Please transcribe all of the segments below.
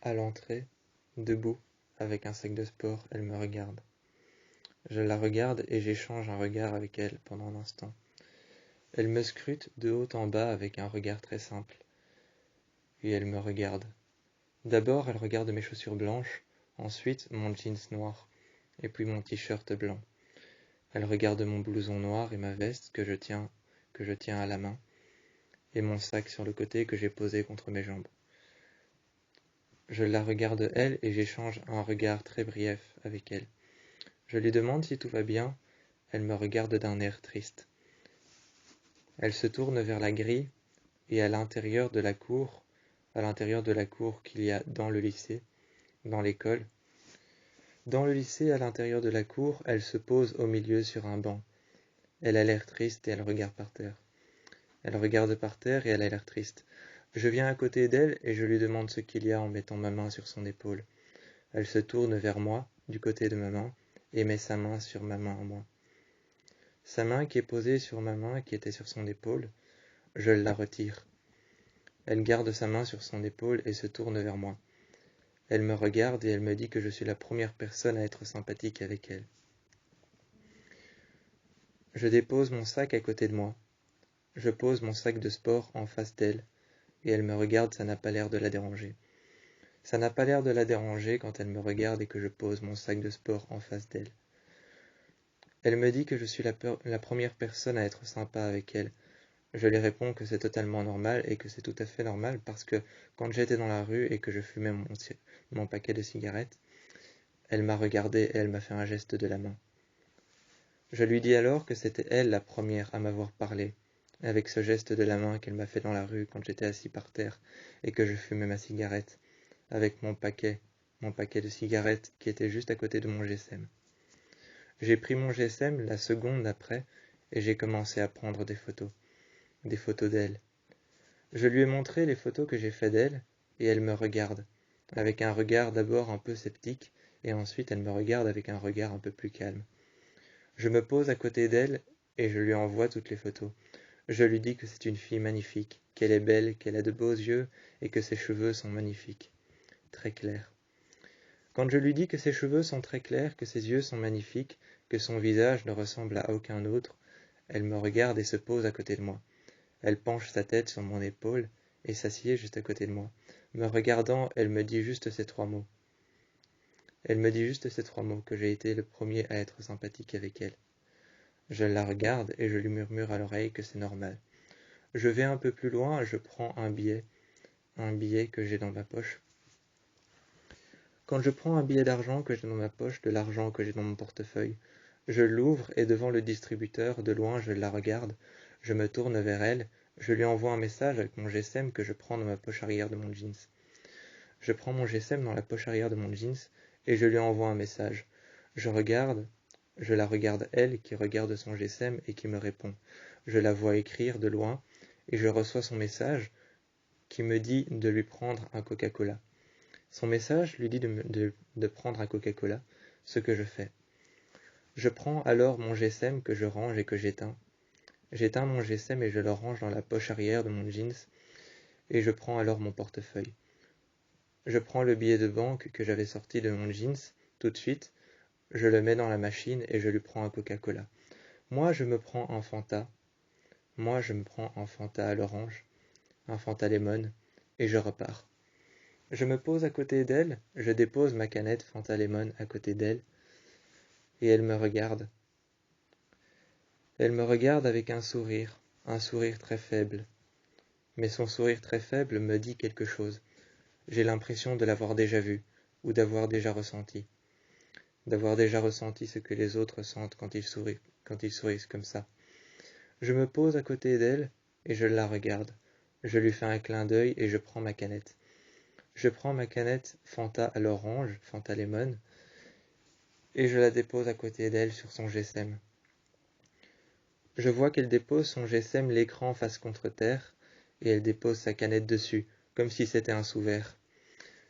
À l'entrée, debout, avec un sac de sport, elle me regarde. Je la regarde et j'échange un regard avec elle pendant un instant. Elle me scrute de haut en bas avec un regard très simple. Puis elle me regarde. D'abord, elle regarde mes chaussures blanches, ensuite mon jeans noir, et puis mon t-shirt blanc. Elle regarde mon blouson noir et ma veste que je tiens à la main, et mon sac sur le côté que j'ai posé contre mes jambes. Je la regarde elle et j'échange un regard très brief avec elle. Je lui demande si tout va bien, elle me regarde d'un air triste. Elle se tourne vers la grille et à l'intérieur de la cour qu'il y a dans le lycée, dans l'école. Dans le lycée, à l'intérieur de la cour, elle se pose au milieu sur un banc. Elle a l'air triste et elle regarde par terre. Elle regarde par terre et elle a l'air triste. Je viens à côté d'elle et je lui demande ce qu'il y a en mettant ma main sur son épaule. Elle se tourne vers moi, du côté de ma main, et met sa main sur ma main à moi. Sa main qui est posée sur ma main qui était sur son épaule, je la retire. Elle garde sa main sur son épaule et se tourne vers moi. Elle me regarde et elle me dit que je suis la première personne à être sympathique avec elle. Je dépose mon sac à côté de moi. Je pose mon sac de sport en face d'elle, et elle me regarde, ça n'a pas l'air de la déranger. Ça n'a pas l'air de la déranger quand elle me regarde et que je pose mon sac de sport en face d'elle. Elle me dit que je suis la première personne à être sympa avec elle. Je lui réponds que c'est totalement normal et que c'est tout à fait normal parce que quand j'étais dans la rue et que je fumais mon paquet de cigarettes, elle m'a regardé et elle m'a fait un geste de la main. Je lui dis alors que c'était elle la première à m'avoir parlé, avec ce geste de la main qu'elle m'a fait dans la rue quand j'étais assis par terre et que je fumais ma cigarette, avec mon paquet de cigarettes qui était juste à côté de mon GSM. J'ai pris mon GSM la seconde après et j'ai commencé à prendre des photos d'elle. Je lui ai montré les photos que j'ai fait d'elle et elle me regarde, avec un regard d'abord un peu sceptique et ensuite elle me regarde avec un regard un peu plus calme. Je me pose à côté d'elle et je lui envoie toutes les photos. Je lui dis que c'est une fille magnifique, qu'elle est belle, qu'elle a de beaux yeux et que ses cheveux sont magnifiques, très clairs. Quand je lui dis que ses cheveux sont très clairs, que ses yeux sont magnifiques, que son visage ne ressemble à aucun autre, elle me regarde et se pose à côté de moi. Elle penche sa tête sur mon épaule et s'assied juste à côté de moi. Me regardant, elle me dit juste ces trois mots. Elle me dit juste ces trois mots, que j'ai été le premier à être sympathique avec elle. Je la regarde et je lui murmure à l'oreille que c'est normal. Je vais un peu plus loin, je prends un billet que j'ai dans ma poche. Quand je prends un billet d'argent que j'ai dans ma poche, de l'argent que j'ai dans mon portefeuille, je l'ouvre et devant le distributeur, de loin, je la regarde, je me tourne vers elle, je lui envoie un message avec mon GSM que je prends dans ma poche arrière de mon jeans. Je prends mon GSM dans la poche arrière de mon jeans et je lui envoie un message. Je la regarde elle qui regarde son GSM et qui me répond. Je la vois écrire de loin et je reçois son message qui me dit de lui prendre un Coca-Cola. Son message lui dit de prendre un Coca-Cola, ce que je fais. Je prends alors mon GSM que je range et que j'éteins. J'éteins mon GSM et je le range dans la poche arrière de mon jeans et je prends alors mon portefeuille. Je prends le billet de banque que j'avais sorti de mon jeans tout de suite, je le mets dans la machine et je lui prends un Coca-Cola. Moi je me prends un Fanta à l'orange, un Fanta Lemon et je repars. Je me pose à côté d'elle, je dépose ma canette Fanta Lemon à côté d'elle et elle me regarde. Elle me regarde avec un sourire très faible. Mais son sourire très faible me dit quelque chose. J'ai l'impression de l'avoir déjà vu, ou d'avoir déjà ressenti ce que les autres sentent quand ils sourient comme ça. Je me pose à côté d'elle et je la regarde. Je lui fais un clin d'œil et je prends ma canette. Je prends ma canette Fanta à l'orange, Fanta Lemon, et je la dépose à côté d'elle sur son GSM. Je vois qu'elle dépose son GSM l'écran face contre terre, et elle dépose sa canette dessus, comme si c'était un sous-verre.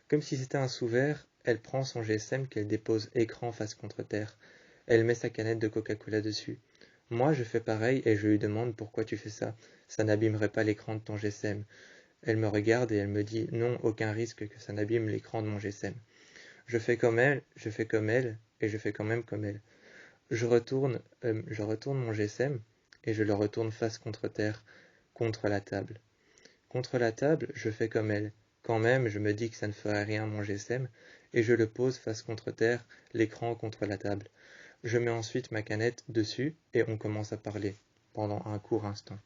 Comme si c'était un sous-verre, elle prend son GSM qu'elle dépose écran face contre terre. Elle met sa canette de Coca-Cola dessus. Moi, je fais pareil et je lui demande pourquoi tu fais ça. Ça n'abîmerait pas l'écran de ton GSM. Elle me regarde et elle me dit non, aucun risque que ça n'abîme l'écran de mon GSM. Je fais comme elle, et je fais quand même comme elle. Je retourne mon GSM et je le retourne face contre terre, contre la table. Contre la table, je fais comme elle. Quand même, je me dis que ça ne ferait rien à mon GSM et je le pose face contre terre, l'écran contre la table. Je mets ensuite ma canette dessus et on commence à parler pendant un court instant.